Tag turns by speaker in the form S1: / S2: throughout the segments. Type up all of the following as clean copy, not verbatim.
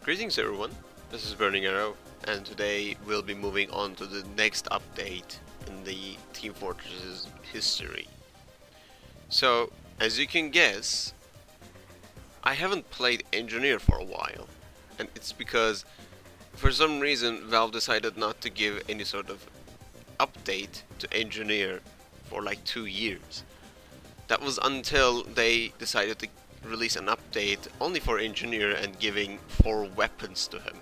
S1: Greetings everyone, this is Burning Arrow, and today we'll be moving on to the next update in the Team Fortress's history. So, as you can guess, I haven't played Engineer for a while, and it's because for some reason Valve decided not to give any sort of update to Engineer for like 2 years. That was until they decided to release an update only for Engineer and giving 4 weapons to him.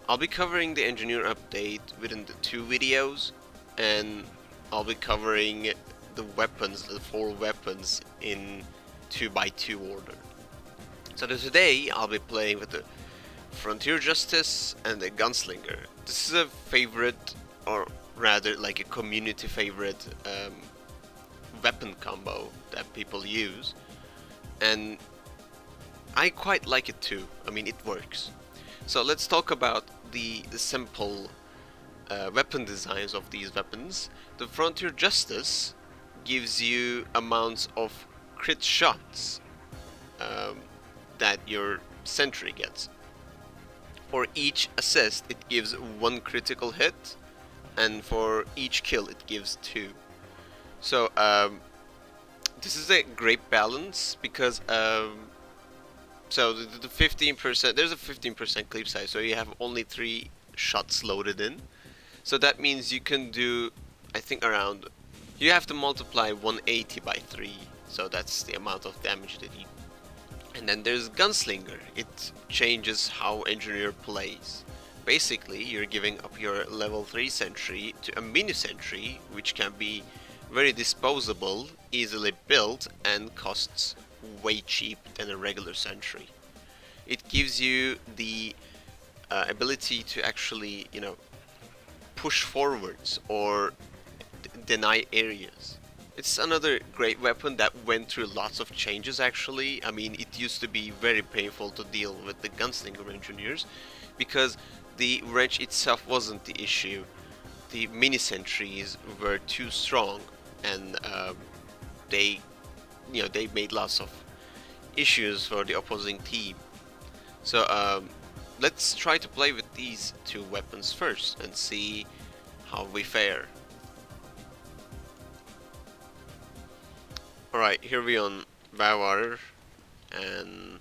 S1: I'll be covering the Engineer update within the 2 videos, and I'll be covering the weapons, the 4 weapons in 2x2 order. So today I'll be playing with the Frontier Justice and the Gunslinger. This is a favorite, or rather like a community favorite weapon combo that people use, and I quite like it too. I mean, it works. So let's talk about the simple weapon designs of these weapons. The Frontier Justice gives you amounts of crit shots that your sentry gets. For each assist it gives 1 critical hit, and for each kill it gives 2. So this is a great balance because so the 15%, there's a 15% clip size, so you have only 3 shots loaded in. So that means you can do, I think around, you have to multiply 180 by 3, so that's the amount of damage that you. And then there's Gunslinger. It changes how Engineer plays. Basically, you're giving up your level 3 sentry to a mini sentry, which can be very disposable, easily built, and costs way cheap than a regular sentry. It gives you the ability to actually, push forwards or deny areas. It's another great weapon that went through lots of changes actually. I mean, it used to be very painful to deal with the Gunslinger Engineers because the wrench itself wasn't the issue. The mini sentries were too strong, and they made lots of issues for the opposing team. So let's try to play with these 2 weapons first and see how we fare. Alright, here we on Vavar, and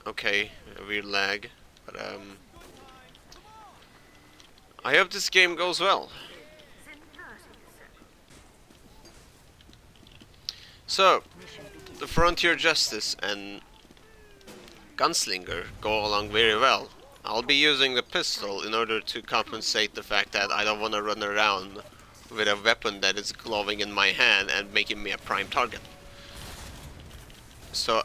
S1: okay, a weird lag, but I hope this game goes well. So, the Frontier Justice and Gunslinger go along very well. I'll be using the pistol in order to compensate the fact that I don't want to run around with a weapon that is glowing in my hand and making me a prime target. So,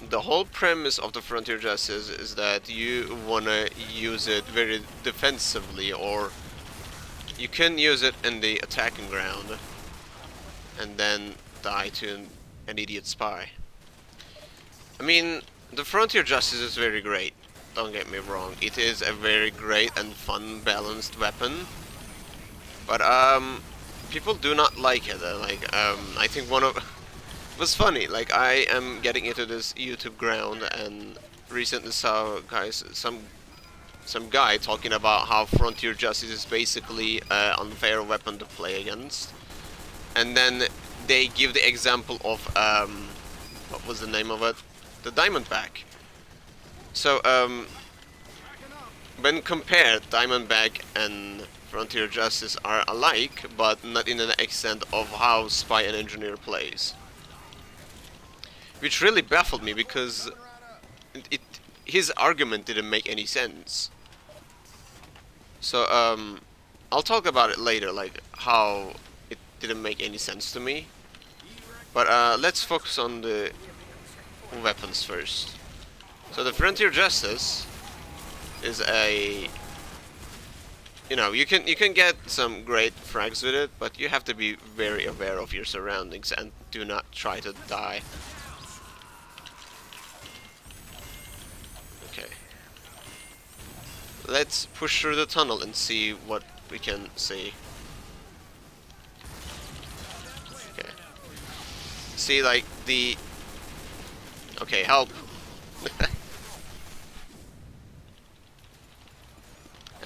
S1: the whole premise of the Frontier Justice is that you want to use it very defensively, or you can use it in the attacking ground and then die to an idiot spy. I mean, the Frontier Justice is very great, don't get me wrong. It is a very great and fun balanced weapon, but people do not like it. I think one of it was funny, like I am getting into this YouTube ground and recently saw some guy talking about how Frontier Justice is basically an unfair weapon to play against, and then they give the example of what was the name of it? The Diamondback. So when compared, Diamondback and Frontier Justice are alike, but not in an extent of how Spy and Engineer plays, which really baffled me because his argument didn't make any sense. So I'll talk about it later, like how it didn't make any sense to me. But let's focus on the weapons first. So the Frontier Justice is a, you can get some great frags with it, but you have to be very aware of your surroundings and do not try to die. Okay. Let's push through the tunnel and see what we can see. Okay. See, like, the... Okay, help.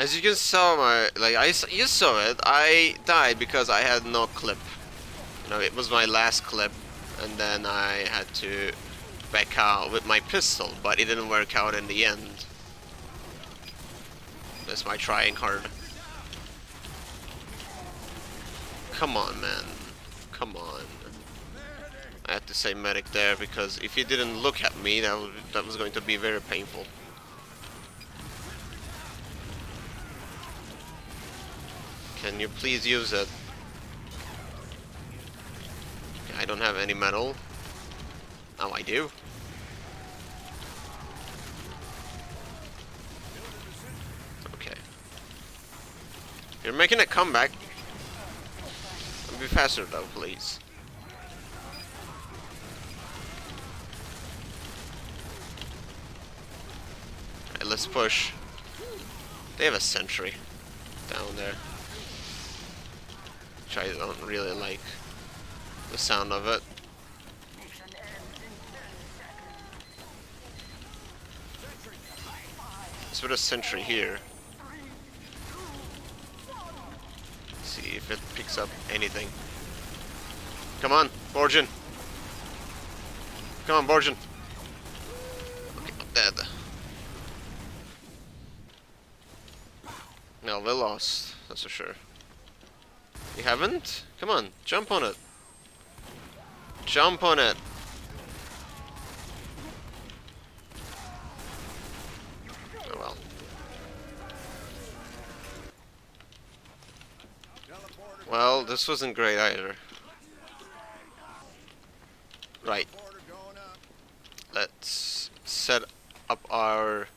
S1: As you can saw you saw it, I died because I had no clip. You know, it was my last clip, and then I had to back out with my pistol, but it didn't work out in the end. That's my trying hard. Come on, man. Come on. I had to say medic there because if he didn't look at me, that was going to be very painful. Can you please use it? I don't have any metal. Now I do. Okay. You're making a comeback. Be faster though, please. Alright, let's push. They have a sentry down there, which I don't really like the sound of it. Let's put a sentry here. See if it picks up anything. Come on, Borgin. Come on, Borgin. Okay, I'm dead. No, we lost. That's for sure. You haven't? Come on, jump on it. Jump on it. Oh well. Well, this wasn't great either. Right. Let's set up our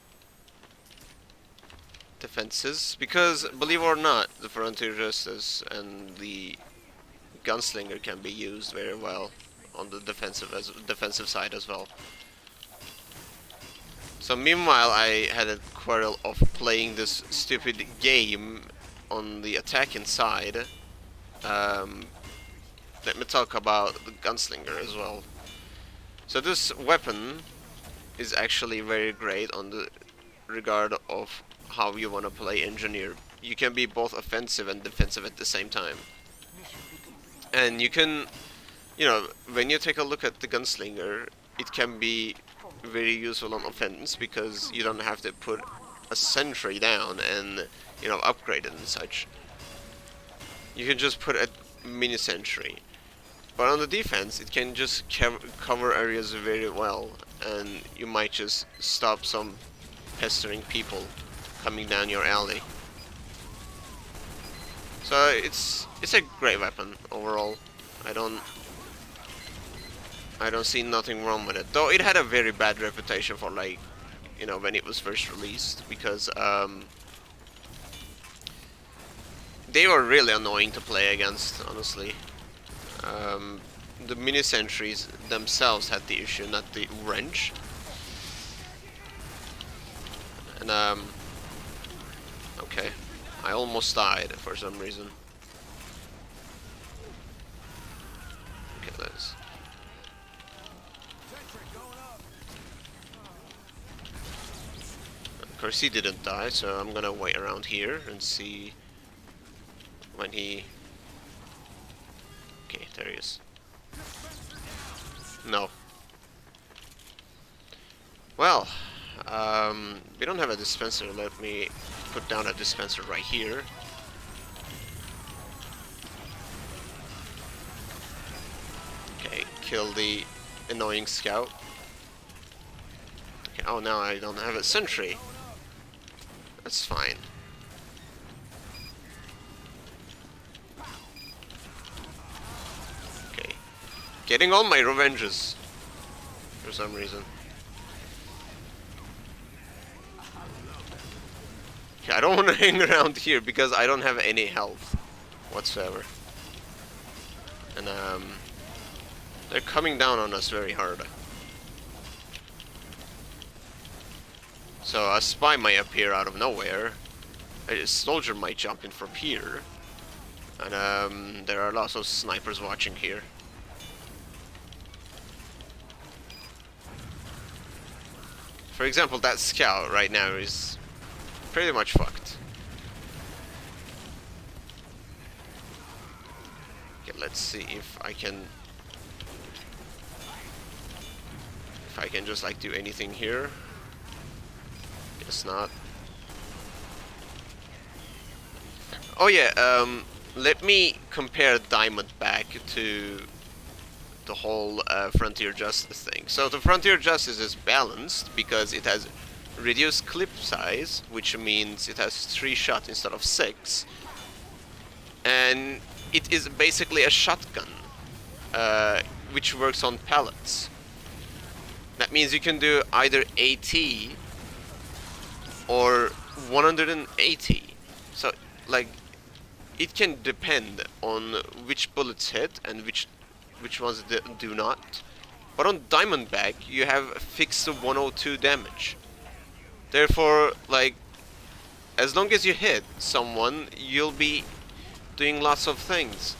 S1: defenses, because believe it or not, the Frontier Justice and the Gunslinger can be used very well on the defensive side as well. So meanwhile, I had a quarrel of playing this stupid game on the attacking side. Let me talk about the Gunslinger as well. So this weapon is actually very great on the regard of how you want to play engineer. You can be both offensive and defensive at the same time. And you can, you know, when you take a look at the Gunslinger, it can be very useful on offense because you don't have to put a sentry down and, you know, upgrade it and such. You can just put a mini sentry. But on the defense, it can just cover areas very well, and you might just stop some pestering people coming down your alley. So it's a great weapon overall. I don't see nothing wrong with it. Though it had a very bad reputation for, like, you know, when it was first released, because they were really annoying to play against, honestly. The mini sentries themselves had the issue, not the wrench. And okay, I almost died for some reason. Okay, let's. Of course, he didn't die, so I'm gonna wait around here and see when he. Okay, there he is. No. Well, we don't have a dispenser. Let me put down a dispenser right here. Okay, kill the annoying scout. Okay, oh, now I don't have a sentry. That's fine. Getting all my revenges for some reason. Okay, I don't want to hang around here because I don't have any health whatsoever. And they're coming down on us very hard. So a spy might appear out of nowhere. A soldier might jump in from here. And there are lots of snipers watching here. For example, that scout right now is pretty much fucked. Okay, let's see if I can just like do anything here. Guess not. Oh yeah, let me compare Diamondback to the whole Frontier Justice thing. So the Frontier Justice is balanced because it has reduced clip size, which means it has 3 shots instead of 6, and it is basically a shotgun, which works on pellets. That means you can do either 80 or 180. So, like, it can depend on which bullets hit and which ones do not. But on Diamondback, you have fixed 102 damage. Therefore, like, as long as you hit someone, you'll be doing lots of things.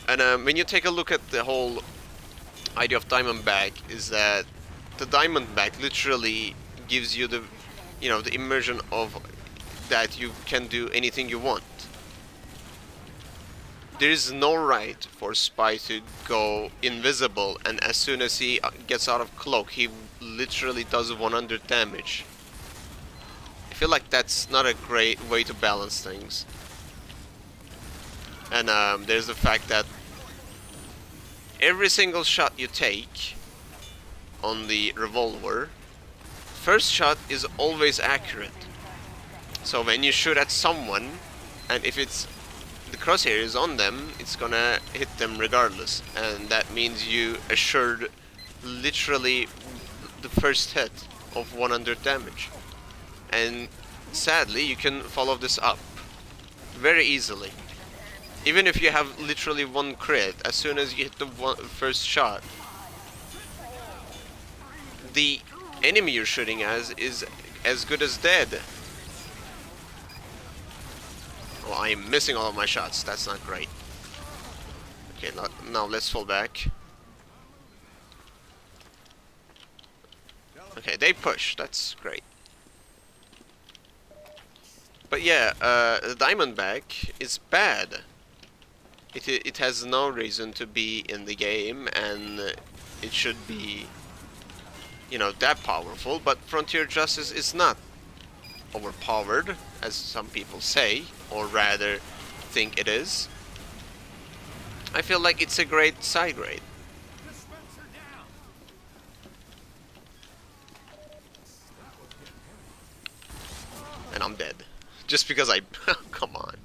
S1: And when you take a look at the whole idea of Diamondback, is that the Diamondback literally gives you the, you know, the immersion of that you can do anything you want. There is no right for Spy to go invisible, and as soon as he gets out of cloak, he literally does 100 damage. I feel like that's not a great way to balance things. And there's the fact that every single shot you take on the revolver, first shot is always accurate. So when you shoot at someone, and if it's the crosshair is on them, it's gonna hit them regardless, and that means you assured literally the first hit of 100 damage. And sadly, you can follow this up very easily. Even if you have literally 1 crit, as soon as you hit the first shot, the enemy you're shooting as is as good as dead. Well, I'm missing all of my shots. That's not great. Okay, now let's fall back. Okay, they push. That's great. But yeah, the Diamondback is bad. It has no reason to be in the game, and it should be, you know, that powerful. But Frontier Justice is not overpowered, as some people say, or rather think it is. I feel like it's a great side grade. And I'm dead. Just because I... come on.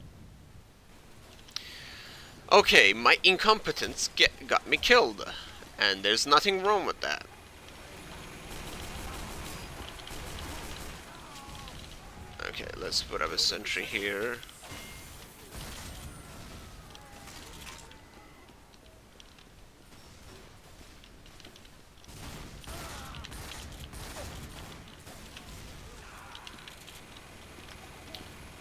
S1: Okay, my incompetence got me killed. And there's nothing wrong with that. Okay, let's put up a sentry here.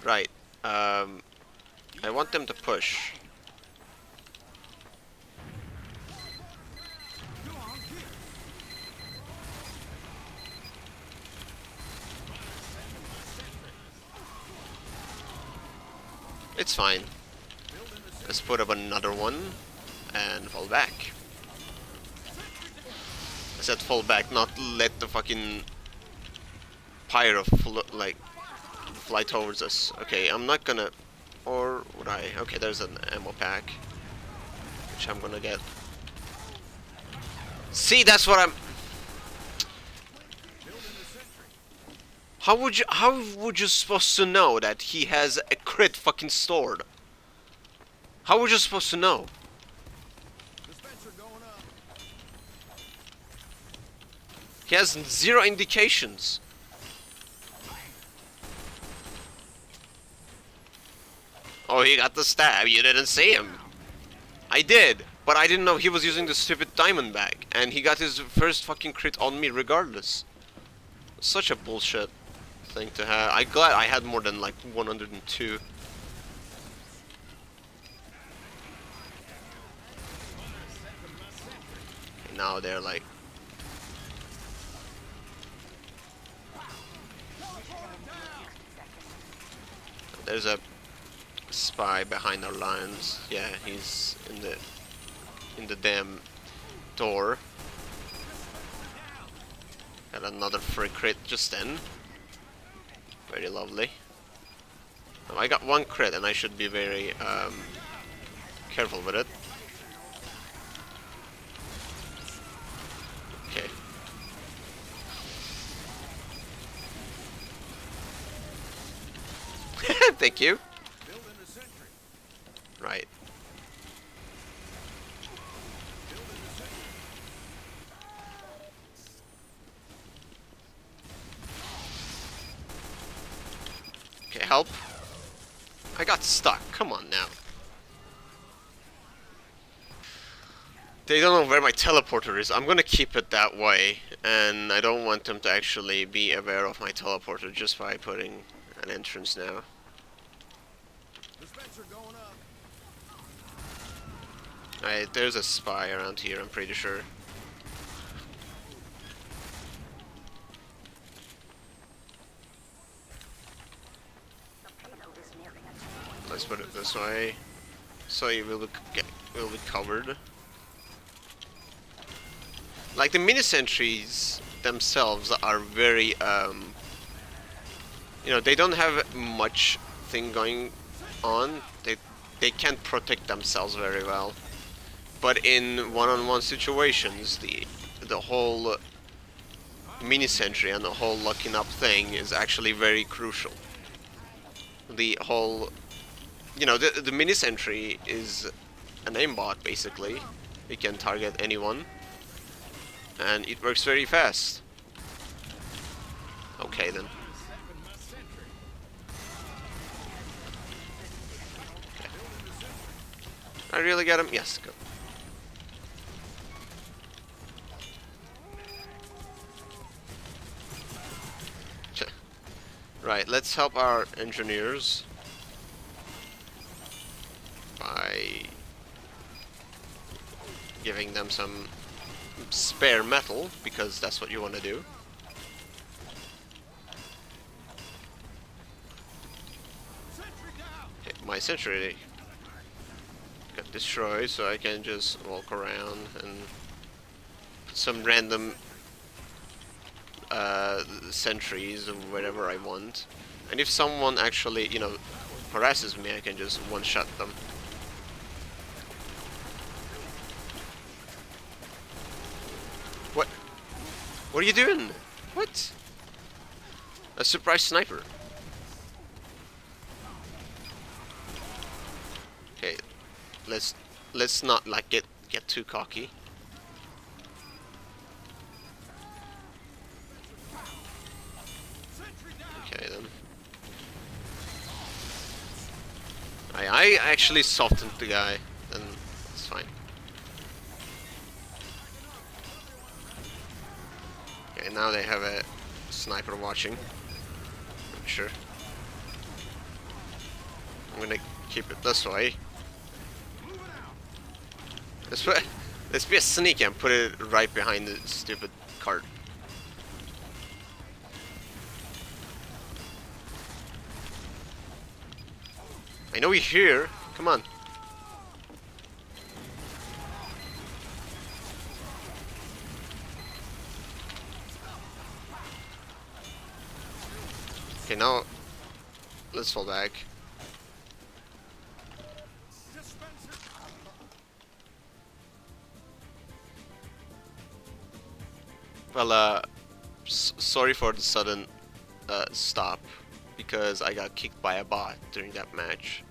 S1: Right. I want them to push. It's fine. Let's put up another one and fall back. I said fall back, not let the fucking pyro fly towards us. Okay, I'm not gonna... Or would I? Okay, there's an ammo pack, which I'm gonna get. See, that's what I'm... How would you supposed to know that he has a crit fucking stored? How would you supposed to know? He has 0 indications. Oh, he got the stab. You didn't see him. I did, but I didn't know he was using the stupid Diamondback, and he got his first fucking crit on me regardless. Such a bullshit thing to have. I'm glad I had more than like 102. And now they're like... There's a spy behind our lines. Yeah, he's in the damn door. Got another free crit just then. Very lovely. Now, I got one crit and I should be very careful with it. Okay. Thank you. Right. Okay, help. I got stuck. Come on now. They don't know where my teleporter is. I'm gonna keep it that way, and I don't want them to actually be aware of my teleporter just by putting an entrance now. Alright, there's a spy around here, I'm pretty sure. Let's put it this way, so you will be covered. Like the mini sentries themselves are very, you know, they don't have much thing going on. They can't protect themselves very well. But in one-on-one situations, the whole mini sentry and the whole locking up thing is actually very crucial. The whole, you know, the mini sentry is an aimbot basically. It can target anyone, and it works very fast. Okay then. Okay. I really get him? Yes, go. Right, let's help our engineers by giving them some spare metal, because that's what you want to do. Okay, my sentry got destroyed, so I can just walk around and put some random sentries wherever I want. And if someone actually, you know, harasses me, I can just one-shot them. What? What are you doing? What? A surprise sniper. Okay, let's not like get too cocky. Okay then. I actually softened the guy, then it's fine. Okay, now they have a sniper watching. I'm sure. I'm gonna keep it this way. Let's be a sneak and put it right behind the stupid cart. I know you're here. Come on. Okay, now let's fall back. Well, sorry for the sudden stop, because I got kicked by a bot during that match.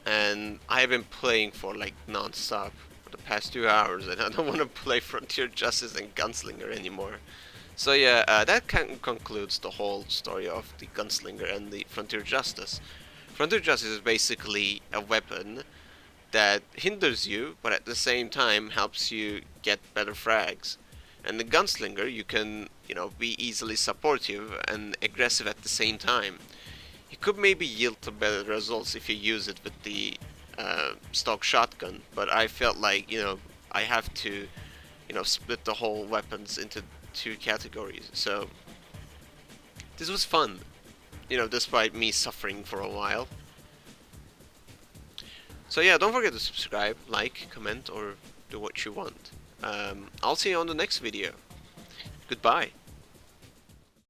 S1: And I have been playing for like non-stop for the past 2 hours, and I don't want to play Frontier Justice and Gunslinger anymore. So yeah, that concludes the whole story of the Gunslinger and the Frontier Justice. Frontier Justice is basically a weapon that hinders you, but at the same time helps you get better frags. And the Gunslinger, you can, you know, be easily supportive and aggressive at the same time. You could maybe yield to better results if you use it with the stock shotgun, but I felt like, you know, I have to, you know, split the whole weapons into 2 categories. So this was fun, you know, despite me suffering for a while. So yeah, don't forget to subscribe, like, comment, or do what you want. I'll see you on the next video. Goodbye.